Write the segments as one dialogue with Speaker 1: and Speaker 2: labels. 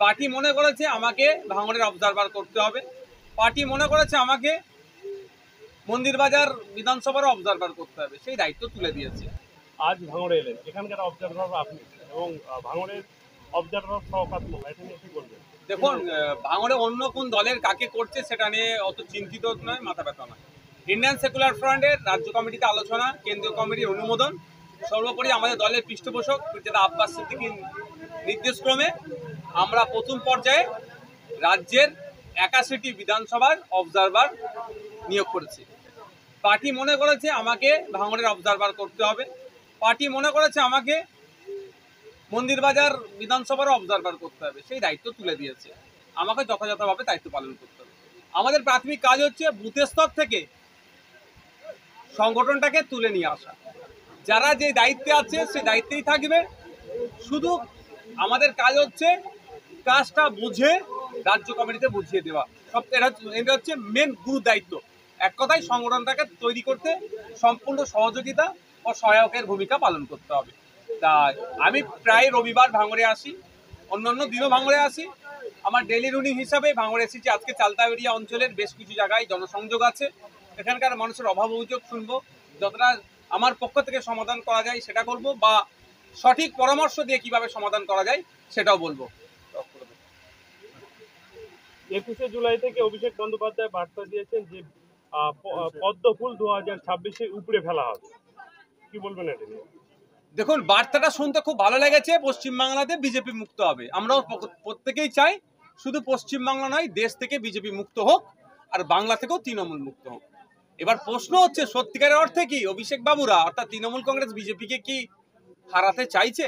Speaker 1: Party মনে করেছে আমাকে ভাঙড়ের অবজারভার করতে হবে। পার্টি মনে করেছে আমাকে মন্দিরবাজার বিধানসভার অবজারভার করতে হবে, সেই দায়িত্ব তুলে দিয়েছে।
Speaker 2: আজ ভাঙড়ে এলেন, এখানকার অবজারভার আপনি এবং ভাঙড়ের অবজারভার শওকত মোল্লা, এটা নিয়ে কি বলবেন?
Speaker 1: দেখুন, ভাঙড়ে অন্য কোন দলের কাকে করছে সেটা নিয়ে অত চিন্তিত নয়, মাথা ব্যথা নয়। ইন্ডিয়ান সেকুলার ফ্রন্টের রাজ্য কমিটিতে আলোচনা, কেন্দ্রীয় কমিটির অনুমোদন, সর্বোপরি আমাদের দলের পৃষ্ঠপোষক পিতাদা আব্বাস সিদ্দিকীর নির্দেশক্রমে আমরা প্রথম পর্যায়ে রাজ্যের 81টি বিধানসভার অবজারভার নিয়োগ করেছি। পার্টি মনে করেছে আমাকে ভাঙড়ের অবজারভার করতে হবে। পার্টি মনে করেছে আমাকে মন্দিরবাজার বিধানসভার অবজারভার করতে হবে, সেই দায়িত্ব তুলে দিয়েছে। আমাকে যথাযথভাবে দায়িত্ব পালন করতে হবে। আমাদের প্রাথমিক কাজ হচ্ছে বুথ স্তর থেকে সংগঠনটাকে তুলে নিয়ে আসা। যারা যে দায়িত্বে আছে সে দায়িত্বেই থাকবে। শুধু আমাদের কাজ হচ্ছে কাজটা বুঝে রাজ্য কমিটিতে বুঝিয়ে দেওয়া। সব এটা হচ্ছে মেন গুরু দায়িত্ব। এক কথায় সংগঠনটাকে তৈরি করতে সম্পূর্ণ সহযোগিতা ও সহায়কের ভূমিকা পালন করতে হবে। তাই আমি প্রায় রবিবার ভাঙড়ে আসি, অন্যান্য দিনও ভাঙড়ে আসি। আমার ডেলি রুটিন হিসাবে ভাঙড়ে এসেছি। আজকে চালতাবেড়িয়া অঞ্চলের বেশ কিছু জায়গায় জনসংযোগ আছে, এখানকার মানুষের অভাব অভিযোগ শুনবো। যতটা আমার পক্ষ থেকে সমাধান করা যায় সেটা করব, বা সঠিক পরামর্শ দিয়ে কিভাবে সমাধান করা যায় সেটাও বলবো।
Speaker 2: 21শে জুলাই থেকে অভিষেক বন্দ্যোপাধ্যায় বার্তা দিয়েছেন যে পদ্মফুল 2026-এ উপড়ে ফেলা হবে, কি বলবেন এটা নিয়ে?
Speaker 1: দেখুন, বার্তাটা শুনতে খুব ভালো লেগেছে। পশ্চিমবাংলাতে বিজেপি মুক্ত হবে, আমরাও প্রত্যেকেই চাই। শুধু পশ্চিমবাংলা নয়, দেশ থেকে বিজেপি মুক্ত হোক, আর বাংলা থেকেও তৃণমূল মুক্ত হোক। এবার প্রশ্ন হচ্ছে, সত্যিকারের অর্থে কি অভিষেক বাবুরা অর্থাৎ তৃণমূল কংগ্রেস বিজেপিকে কি হারাতে চাইছে?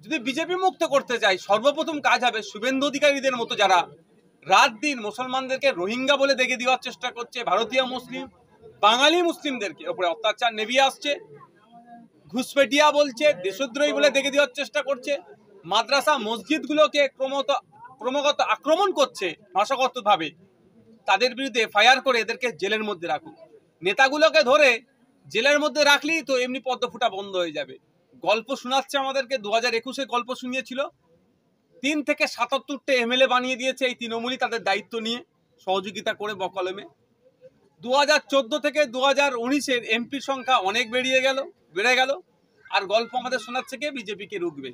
Speaker 1: যদি বিজেপি মুক্ত করতে চাই, সর্বপ্রথম কাজ হবে শুভেন্দু অধিকারীদের মতো যারা রাত দিন মুসলমানদেরকে রোহিঙ্গা বলে দেখে দেওয়ার চেষ্টা করছে, ভারতীয় মুসলিম বাঙালি মুসলিমদেরকে উপরে অত্যাচার নেভিয়ে আসছে, ঘুষপেটিয়া বলছে, দেশদ্রোহী বলে দেখে দেওয়ার চেষ্টা করছে, মাদ্রাসা মসজিদগুলোকে ক্রমাগত আক্রমণ করছে ভাষাগতভাবে, তাদের বিরুদ্ধে এফআইআর করে এদেরকে জেলের মধ্যে রাখুন। নেতাগুলোকে ধরে জেলের মধ্যে রাখলেই তো এমনি পদ্ম ফুটা বন্ধ হয়ে যাবে। গল্প শোনাচ্ছে আমাদেরকে, 2021-এ গল্প শুনিয়েছিল। 3 থেকে 77টা এমএলএ বানিয়ে দিয়েছে এই তৃণমূলই তাদের দায়িত্ব নিয়ে সহযোগিতা করে বকলমে। 2014 থেকে 2019-এর এমপির সংখ্যা অনেক বেড়ে গেল। আর গল্প আমাদের শোনাচ্ছে কে বিজেপিকে রুখবে।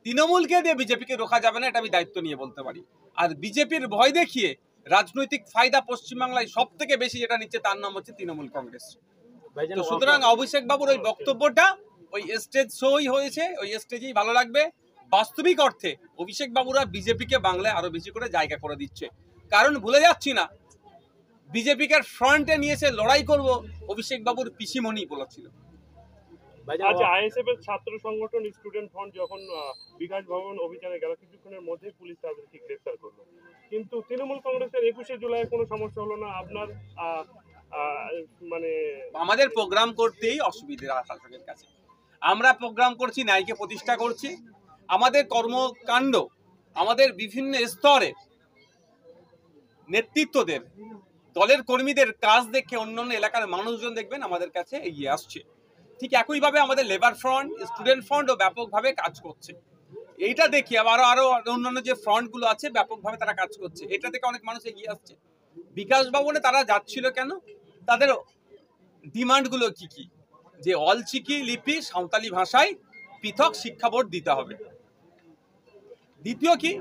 Speaker 1: তৃণমূলকে দিয়ে বিজেপিকে রোখা যাবে না, এটা আমি দায়িত্ব নিয়ে বলতে পারি। আর বিজেপির ভয় দেখিয়ে রাজনৈতিক ফায়দা পশ্চিমবাংলায় সব থেকে বেশি যেটা নিচ্ছে তার নাম হচ্ছে তৃণমূল কংগ্রেস। তো সুতরাং অভিষেক বাবুর ওই বক্তব্যটা ওই স্টেজ শোই হয়েছে, ওই স্টেজেই ভালো লাগবে। বাস্তবিক অর্থে অভিষেক বাবুরা বিজেপিকে বাংলায় আরো বেশি করে জায়গা করে দিচ্ছে। কারণ ভুলে যাচ্ছি না, বিজেপিকে ফ্রন্টে নিয়ে এসে লড়াই করব অভিষেক বাবুর পিসিমণি বলেছিল।
Speaker 2: আচ্ছা, আইএসএফ এর ছাত্র সংগঠন স্টুডেন্ট ফ্রন্ট যখন বিকাশ ভবন অভিযানে গেল, কিছুক্ষণের মধ্যে পুলিশ তাদেরকে গ্রেফতার করলো, কিন্তু তৃণমূল কংগ্রেসের 21শে জুলাই কোনো সমস্যা হলো না। আপনার মানে
Speaker 1: আমাদের প্রোগ্রাম করতেই অসুবিধা শাসকের কাছে। আমরা প্রোগ্রাম করছি, ন্যায়কে প্রতিষ্ঠা করছি। আমাদের কর্মকাণ্ড আমাদের বিভিন্ন স্তরে নেতৃত্বদের, দলের কর্মীদের কাজ দেখে অন্যান্য এলাকার মানুষজন দেখবেন আমাদের কাছে এগিয়ে আসছে। ঠিক একইভাবে আমাদের লেবার ফ্রন্ট, স্টুডেন্ট ফ্রন্টও ব্যাপকভাবে কাজ করছে। এইটা দেখি আরো অন্যান্য যে ফ্রন্টগুলো আছে ব্যাপকভাবে তারা কাজ করছে, এটা থেকে অনেক মানুষ এগিয়ে আসছে। বিকাশ ভবনে তারা যাচ্ছিল কেন? তাদের ডিমান্ডগুলো কি কি? যে অলচিকি লিপি সাঁওতালি ভাষায় পৃথক শিক্ষা বোর্ড দিতে হবে। দ্বিতীয় কি,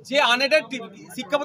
Speaker 1: যে আনএডেড শিক্ষা